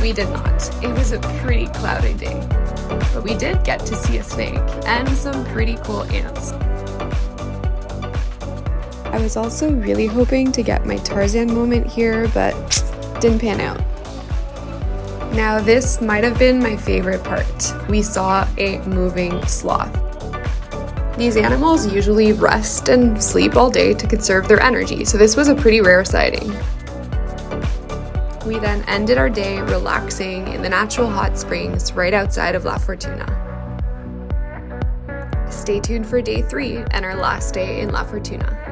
We did not. It was a pretty cloudy day, but we did get to see a snake and some pretty cool ants. I was also really hoping to get my Tarzan moment here, but didn't pan out. Now this might have been my favorite part. We saw a moving sloth. These animals usually rest and sleep all day to conserve their energy, so this was a pretty rare sighting. We then ended our day relaxing in the natural hot springs right outside of La Fortuna. Stay tuned for day 3 and our last day in La Fortuna.